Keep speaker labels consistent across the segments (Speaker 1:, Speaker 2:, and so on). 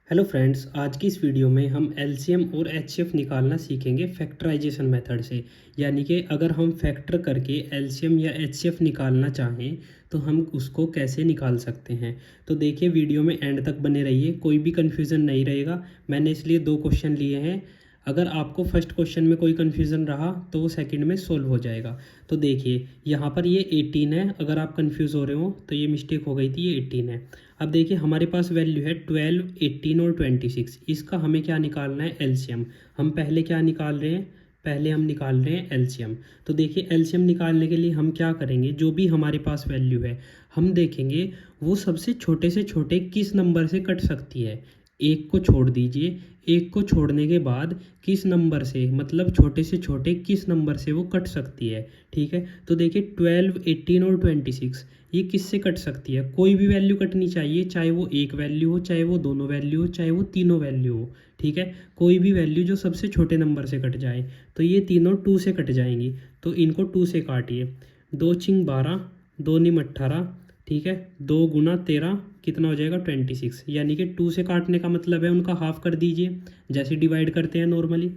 Speaker 1: Hello friends, आज की इस वीडियो में हम एलसीएम और एचसीएफ निकालना सीखेंगे फैक्टराइजेशन मेथड से। यानी कि अगर हम फैक्टर करके एलसीएम या एचसीएफ निकालना चाहें तो हम उसको कैसे निकाल सकते हैं। तो देखिए, वीडियो में एंड तक बने रहिए, कोई भी कन्फ्यूज़न नहीं रहेगा। मैंने इसलिए दो क्वेश्चन लिए हैं। अगर आपको फर्स्ट क्वेश्चन में कोई कन्फ्यूज़न रहा तो वो सेकंड में सोल्व हो जाएगा। तो देखिए, यहाँ पर ये 18 है। अगर आप कन्फ्यूज़ हो रहे हो तो ये मिस्टेक हो गई थी, ये 18 है। अब देखिए, हमारे पास वैल्यू है 12, 18 और 26। इसका हमें क्या निकालना है? एलसीएम। हम पहले क्या निकाल रहे हैं? पहले हम निकाल रहे हैं एलसीएम। तो देखिए, एलसीएम निकालने के लिए हम क्या करेंगे? जो भी हमारे पास वैल्यू है हम देखेंगे वो सबसे छोटे से छोटे किस नंबर से कट सकती है। एक को छोड़ दीजिए, एक को छोड़ने के बाद किस नंबर से, मतलब छोटे से छोटे किस नंबर से वो कट सकती है। ठीक है, तो देखिए 12, 18 और 26 ये किससे कट सकती है? कोई भी वैल्यू कटनी चाहिए, चाहे वो एक वैल्यू हो, चाहे वो दोनों वैल्यू हो, चाहे वो तीनों वैल्यू हो। ठीक है, कोई भी वैल्यू जो सबसे छोटे नंबर से कट जाए। तो ये तीनों 2 से कट जाएंगी, तो इनको 2 से काटिए। 2 चिंग 12, 2 निम 18। ठीक है, 2 गुना 13 कितना हो जाएगा? 26। यानी कि 2 से काटने का मतलब है उनका हाफ कर दीजिए, जैसे डिवाइड करते हैं नॉर्मली।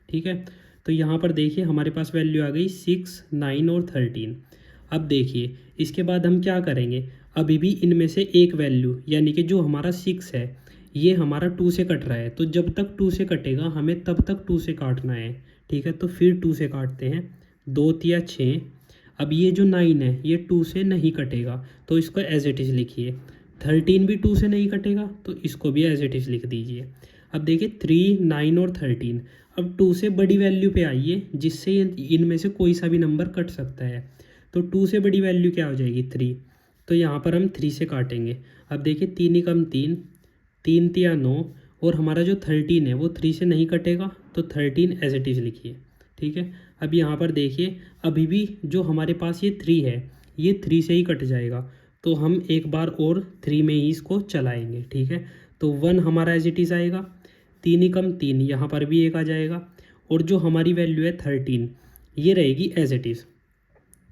Speaker 1: ठीक है, तो यहाँ पर देखिए हमारे पास वैल्यू आ गई 6, 9 और 13। अब देखिए, इसके बाद हम क्या करेंगे? अभी भी इनमें से एक वैल्यू, यानी कि जो हमारा 6 है, ये हमारा 2 से कट रहा है। तो जब तक 2 से कटेगा हमें तब तक 2 से काटना है। ठीक है, तो फिर 2 से काटते हैं। 2 तिया 6। अब ये जो 9 है ये 2 से नहीं कटेगा, तो इसको एज इट इज़ लिखिए। 13 भी 2 से नहीं कटेगा, तो इसको भी एज इट इज़ लिख दीजिए। अब देखिए 3, 9 और 13। अब 2 से बड़ी वैल्यू पे आइए, जिससे इनमें से कोई सा भी नंबर कट सकता है। तो 2 से बड़ी वैल्यू क्या हो जाएगी? 3। तो यहाँ पर हम 3 से काटेंगे। अब देखिए 3 एकम 3, 3 तिया 9, और हमारा जो 13 है वो 3 से नहीं कटेगा, तो 13 एज इट इज़ लिखिए। ठीक है, अब यहाँ पर देखिए अभी भी जो हमारे पास ये 3 है ये 3 से ही कट जाएगा। तो हम एक बार और 3 में ही इसको चलाएंगे। ठीक है, तो 1 हमारा एज इट इज़ आएगा। 3 एकम 3, यहाँ पर भी एक आ जाएगा। और जो हमारी वैल्यू है 13, ये रहेगी एज इट इज़।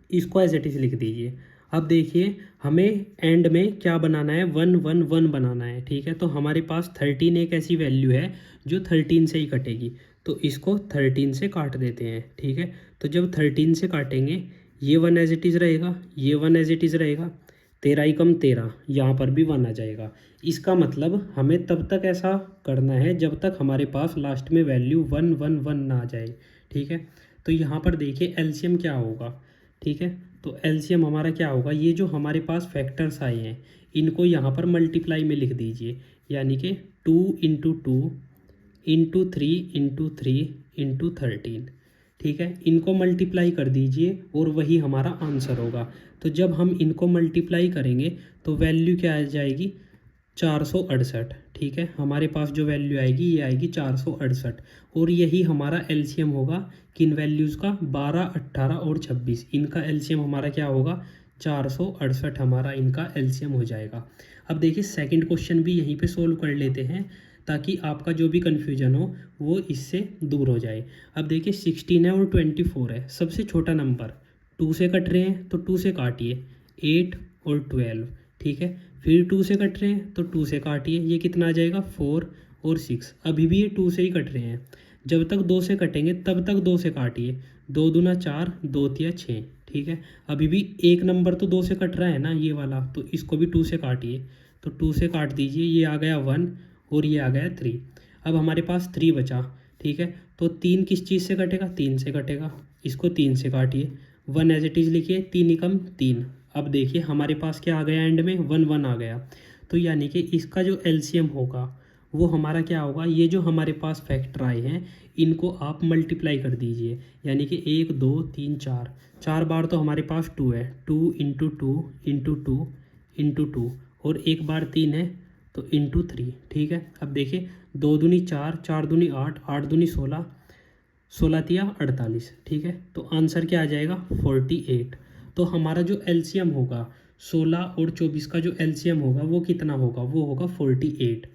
Speaker 1: इसको एज इट इज़ लिख दीजिए। अब देखिए हमें एंड में क्या बनाना है? 1, 1, 1 बनाना है। ठीक है, तो हमारे पास 13 एक ऐसी वैल्यू है जो 13 से ही कटेगी, तो इसको 13 से काट देते हैं। ठीक है, तो जब 13 से काटेंगे ये 1 एज इट इज़ रहेगा, ये 1 एज इट इज़ रहेगा। 13 एकम 13, यहाँ पर भी 1 आ जाएगा। इसका मतलब हमें तब तक ऐसा करना है जब तक हमारे पास लास्ट में वैल्यू 1, 1, 1 ना आ जाए। ठीक है, तो यहाँ पर देखिए एलसीएम क्या होगा। ठीक है, तो एलसीएम हमारा क्या होगा? ये जो हमारे पास फैक्टर्स आए हैं इनको यहाँ पर मल्टीप्लाई में लिख दीजिए। यानी कि 2 इंटू 2 इंटू 3 इंटू 3 इंटू 13। ठीक है, इनको मल्टीप्लाई कर दीजिए और वही हमारा आंसर होगा। तो जब हम इनको मल्टीप्लाई करेंगे तो वैल्यू क्या आ जाएगी? 468। ठीक है, हमारे पास जो वैल्यू आएगी ये आएगी 468। और यही हमारा एलसीएम होगा किन वैल्यूज़ का? 12, 18 और 26। इनका एलसीएम हमारा क्या होगा? 468 हमारा इनका एलसीएम हो जाएगा। अब देखिए सेकंड क्वेश्चन भी यहीं पे सोल्व कर लेते हैं, ताकि आपका जो भी कन्फ्यूजन हो वो इससे दूर हो जाए। अब देखिए 16 है और 24 है, सबसे छोटा नंबर। 2 से कट रहे हैं तो 2 से काटिए। 8 और 12। ठीक है, फिर 2 से कट रहे हैं तो 2 से काटिए। ये कितना आ जाएगा? 4 और 6। अभी भी ये 2 से ही कट रहे हैं। जब तक 2 से कटेंगे तब तक 2 से काटिए। 2 दूना 4, 2 तिया 6। ठीक है, अभी भी एक नंबर तो 2 से कट रहा है ना, ये वाला, तो इसको भी 2 से काटिए। तो 2 से काट दीजिए, ये आ गया 1 और ये आ गया 3। अब हमारे पास 3 बचा। ठीक है, तो 3 किस चीज़ से कटेगा? 3 से कटेगा। इसको 3 से काटिए। 1 एज इट इज़ लिखिए। 3 एकम 3। अब देखिए हमारे पास क्या आ गया? एंड में 1, 1 आ गया। तो यानी कि इसका जो एलसीएम होगा वो हमारा क्या होगा? ये जो हमारे पास फैक्टर आए हैं इनको आप मल्टीप्लाई कर दीजिए। यानी कि 1, 2, 3, 4, 4 बार तो हमारे पास 2 है। 2 इंटू 2 इंटू 2 इंटू 2, और एक बार 3 है तो इंटू 3। ठीक है, अब देखिए 2 दूनी 4, 4 दूनी 8, 8 दूनी 16, 16 तिया 48। ठीक है, तो आंसर क्या आ जाएगा? 48। तो हमारा जो एलसीएम होगा 16 और 24 का जो एलसीएम होगा वो कितना होगा? वो होगा 48।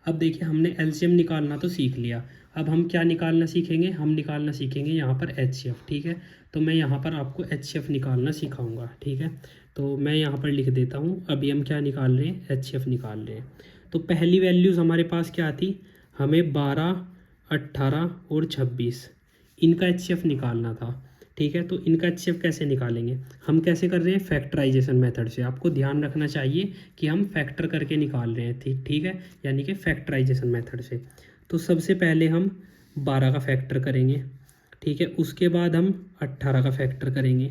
Speaker 1: अब देखिए हमने एलसीएम निकालना तो सीख लिया। अब हम क्या निकालना सीखेंगे? हम निकालना सीखेंगे यहाँ पर एचसीएफ। ठीक है, तो मैं यहाँ पर आपको एचसीएफ निकालना सिखाऊंगा। ठीक है, तो मैं यहाँ पर लिख देता हूँ। अभी हम क्या निकाल रहे हैं? एचसीएफ निकाल रहे हैं। तो पहली वैल्यूज़ हमारे पास क्या थी, हमें 12, 18 और 26 इनका HCF निकालना था। ठीक है, तो इनका HCF कैसे निकालेंगे, हम कैसे कर रहे हैं, फैक्टराइजेशन मेथड से। आपको ध्यान रखना चाहिए कि हम फैक्टर करके निकाल रहे हैं, ठीक है, यानी कि फैक्टराइजेशन मेथड से। तो सबसे पहले हम 12 का फैक्टर करेंगे, ठीक है, उसके बाद हम 18 का फैक्टर करेंगे,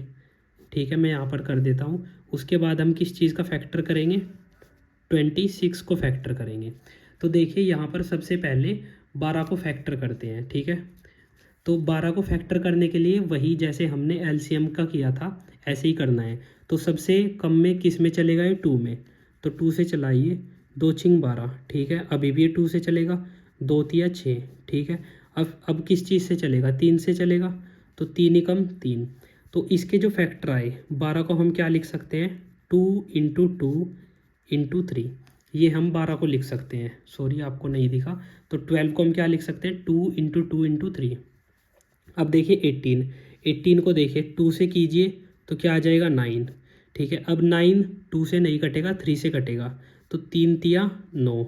Speaker 1: ठीक है, मैं यहाँ पर कर देता हूँ। उसके बाद हम किस चीज़ का फैक्टर करेंगे, 26 को फैक्टर करेंगे। तो देखिए यहाँ पर सबसे पहले 12 को फैक्टर करते हैं, ठीक है। तो 12 को फैक्टर करने के लिए वही जैसे हमने एलसीएम का किया था ऐसे ही करना है। तो सबसे कम में किस में चलेगा, ये 2 में, तो 2 से चलाइए, 2 छिंग 12, ठीक है, अभी भी ये 2 से चलेगा, 2 तिया 6, ठीक है। अब किस चीज़ से चलेगा, 3 से चलेगा, तो 3 एकम 3। तो इसके जो फैक्टर आए 12 को हम क्या लिख सकते हैं, 2 इंटू 2 इंटू 3, ये हम 12 को लिख सकते हैं, सॉरी आपको नहीं दिखा। तो 12 को हम क्या लिख सकते हैं, 2 इंटू 2 इंटू 3। अब देखिए 18 को देखिए 2 से कीजिए तो क्या आ जाएगा, 9, ठीक है। अब 9 2 से नहीं कटेगा, 3 से कटेगा, तो 3 तिया 9,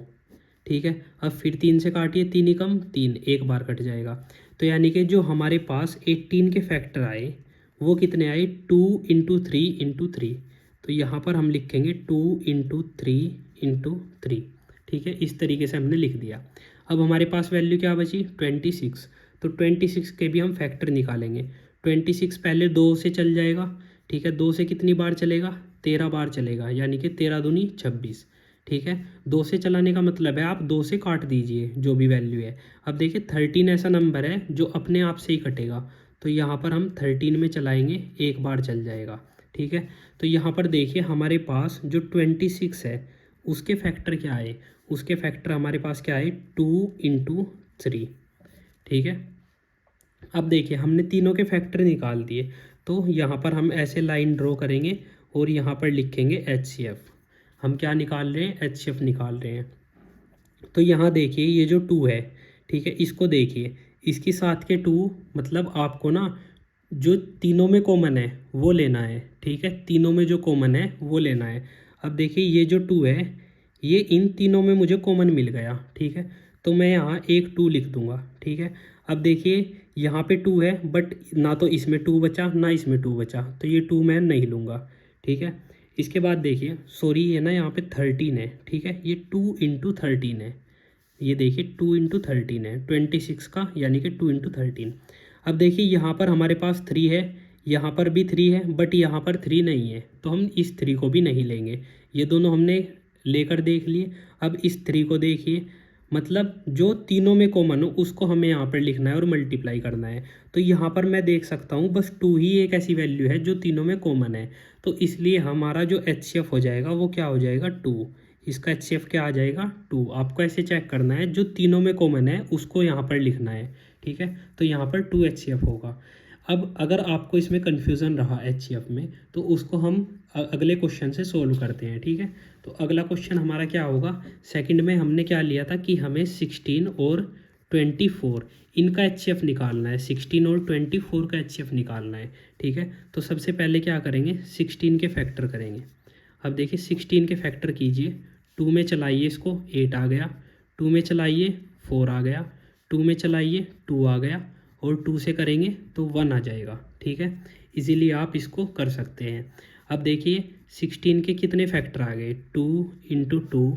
Speaker 1: ठीक है। अब फिर 3 से काटिए, 3 एकम 3, एक बार कट जाएगा। तो यानी कि जो हमारे पास 18 के फैक्टर आए वो कितने आए, 2 इंटू 3 इंटू 3। तो यहाँ पर हम लिखेंगे 2 इंटू 3 इंटू 3, ठीक है, इस तरीके से हमने लिख दिया। अब हमारे पास वैल्यू क्या बची, 26। तो 26 के भी हम फैक्टर निकालेंगे। 26 पहले 2 से चल जाएगा, ठीक है, 2 से कितनी बार चलेगा, 13 बार चलेगा, यानी कि 13 दूनी 26, ठीक है। 2 से चलाने का मतलब है आप 2 से काट दीजिए जो भी वैल्यू है। अब देखिए 13 ऐसा नंबर है जो अपने आप से ही कटेगा, तो यहाँ पर हम 13 में चलाएंगे, एक बार चल जाएगा, ठीक है। तो यहाँ पर देखिए हमारे पास जो 26 है उसके फैक्टर क्या आए, उसके फैक्टर हमारे पास क्या आए, 2 इंटू 3, ठीक है। अब देखिए हमने तीनों के फैक्टर निकाल दिए, तो यहाँ पर हम ऐसे लाइन ड्रॉ करेंगे और यहाँ पर लिखेंगे HCF। हम क्या निकाल रहे हैं, HCF निकाल रहे हैं। तो यहाँ देखिए ये जो 2 है, ठीक है, इसको देखिए, इसके साथ के 2 मतलब आपको ना जो तीनों में कॉमन है वो लेना है, ठीक है, तीनों में जो कॉमन है वो लेना है। अब देखिए ये जो 2 है ये इन तीनों में मुझे कॉमन मिल गया, ठीक है, तो मैं यहाँ एक 2 लिख दूंगा, ठीक है। अब देखिए यहाँ पे 2 है बट ना तो इसमें 2 बचा ना इसमें 2 बचा, तो ये 2 मैं नहीं लूँगा, ठीक है। इसके बाद देखिए सॉरी ये ना यहाँ पे 13 है, ठीक है, ये 2 इंटू 13 है, ये देखिए 2 इंटू 13 है 26 का, यानी कि 2 इंटू 13। अब देखिए यहाँ पर हमारे पास 3 है, यहाँ पर भी 3 है बट यहाँ पर 3 नहीं है, तो हम इस 3 को भी नहीं लेंगे। ये दोनों हमने लेकर देख लिए। अब इस 3 को देखिए, मतलब जो तीनों में कॉमन हो उसको हमें यहाँ पर लिखना है और मल्टीप्लाई करना है। तो यहाँ पर मैं देख सकता हूँ बस 2 ही एक ऐसी वैल्यू है जो तीनों में कॉमन है, तो इसलिए हमारा जो HCF हो जाएगा वो क्या हो जाएगा, 2। इसका HCF क्या आ जाएगा, 2। आपको ऐसे चेक करना है, जो तीनों में कॉमन है उसको यहाँ पर लिखना है, ठीक है। तो यहाँ पर 2 HCF होगा। अब अगर आपको इसमें कन्फ्यूज़न रहा HCF में, तो उसको हम अगले क्वेश्चन से सोल्व करते हैं, ठीक है। तो अगला क्वेश्चन हमारा क्या होगा, सेकंड में हमने क्या लिया था कि हमें 16 और 24 इनका HCF निकालना है, 16 और 24 का HCF निकालना है, ठीक है। तो सबसे पहले क्या करेंगे, 16 के फैक्टर करेंगे। अब देखिए 16 के फैक्टर कीजिए, 2 में चलाइए इसको, 8 आ गया, 2 में चलाइए 4 आ गया, 2 में चलाइए 2 आ गया, और 2 से करेंगे तो 1 आ जाएगा, ठीक है। इजीली आप इसको कर सकते हैं। अब देखिए 16 के कितने फैक्टर आ गए, 2 इंटू 2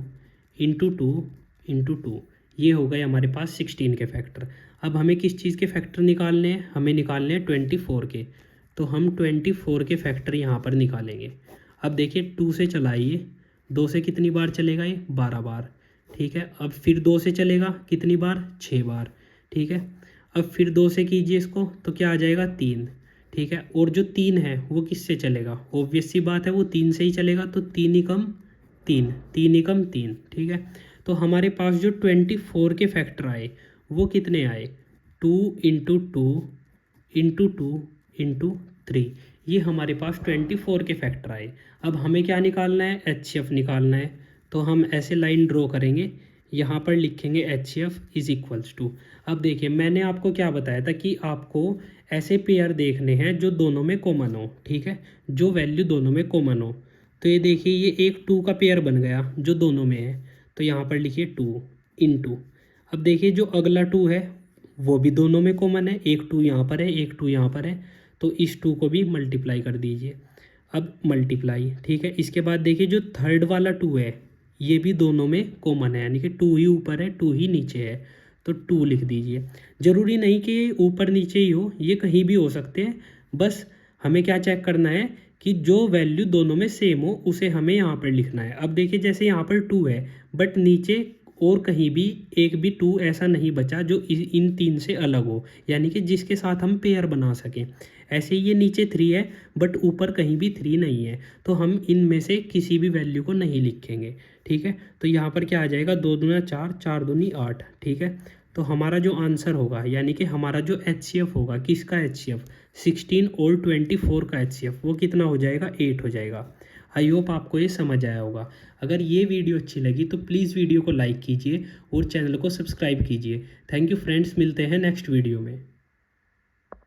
Speaker 1: इंटू 2 इंटू 2, ये हो गए हमारे पास 16 के फैक्टर। अब हमें किस चीज़ के फैक्टर निकालने हैं, हमें निकालने हैं 24 के, तो हम 24 के फैक्टर यहाँ पर निकालेंगे। अब देखिए 2 से चलाइए, 2 से कितनी बार चलेगा, ये 12 बार, ठीक है। अब फिर 2 से चलेगा कितनी बार, 6 बार, ठीक है। अब फिर 2 से कीजिए इसको तो क्या आ जाएगा, 3, ठीक है। और जो 3 है वो किससे चलेगा, ऑब्वियस सी बात है वो 3 से ही चलेगा, तो 3 एकम 3, 3 एकम 3, ठीक है। तो हमारे पास जो 24 के फैक्टर आए वो कितने आए, 2 इंटू 2 इंटू 2 इंटू 3, ये हमारे पास 24 के फैक्टर आए। अब हमें क्या निकालना है, HCF निकालना है। तो हम ऐसे लाइन ड्रॉ करेंगे, यहाँ पर लिखेंगे HCF इज इक्वल्स टू। अब देखिए मैंने आपको क्या बताया था कि आपको ऐसे पेयर देखने हैं जो दोनों में कॉमन हो, ठीक है, जो वैल्यू दोनों में कॉमन हो। तो ये देखिए ये एक 2 का पेयर बन गया जो दोनों में है, तो यहाँ पर लिखिए 2 इंटू, अब देखिए जो अगला 2 है वो भी दोनों में कॉमन है, एक 2 यहाँ पर है, एक 2 यहाँ पर है, तो इस 2 को भी मल्टीप्लाई कर दीजिए। अब मल्टीप्लाई, ठीक है। इसके बाद देखिए जो थर्ड वाला 2 है ये भी दोनों में कॉमन है, यानी कि 2 ही ऊपर है 2 ही नीचे है, तो 2 लिख दीजिए। ज़रूरी नहीं कि ये ऊपर नीचे ही हो, ये कहीं भी हो सकते हैं, बस हमें क्या चेक करना है कि जो वैल्यू दोनों में सेम हो उसे हमें यहाँ पर लिखना है। अब देखिए जैसे यहाँ पर 2 है बट नीचे और कहीं भी एक भी 2 ऐसा नहीं बचा जो इन 3 से अलग हो, यानी कि जिसके साथ हम पेयर बना सकें। ऐसे ही ये नीचे 3 है बट ऊपर कहीं भी 3 नहीं है, तो हम इनमें से किसी भी वैल्यू को नहीं लिखेंगे, ठीक है। तो यहाँ पर क्या आ जाएगा, 2 दूना 4, 4 दूनी 8, ठीक है। तो हमारा जो आंसर होगा, यानी कि हमारा जो HCF होगा, किसका HCF, 16 और 24 का HCF, वो कितना हो जाएगा, 8 हो जाएगा। आई होप आपको ये समझ आया होगा। अगर ये वीडियो अच्छी लगी तो प्लीज़ वीडियो को लाइक कीजिए और चैनल को सब्सक्राइब कीजिए। थैंक यू फ्रेंड्स, मिलते हैं नेक्स्ट वीडियो में।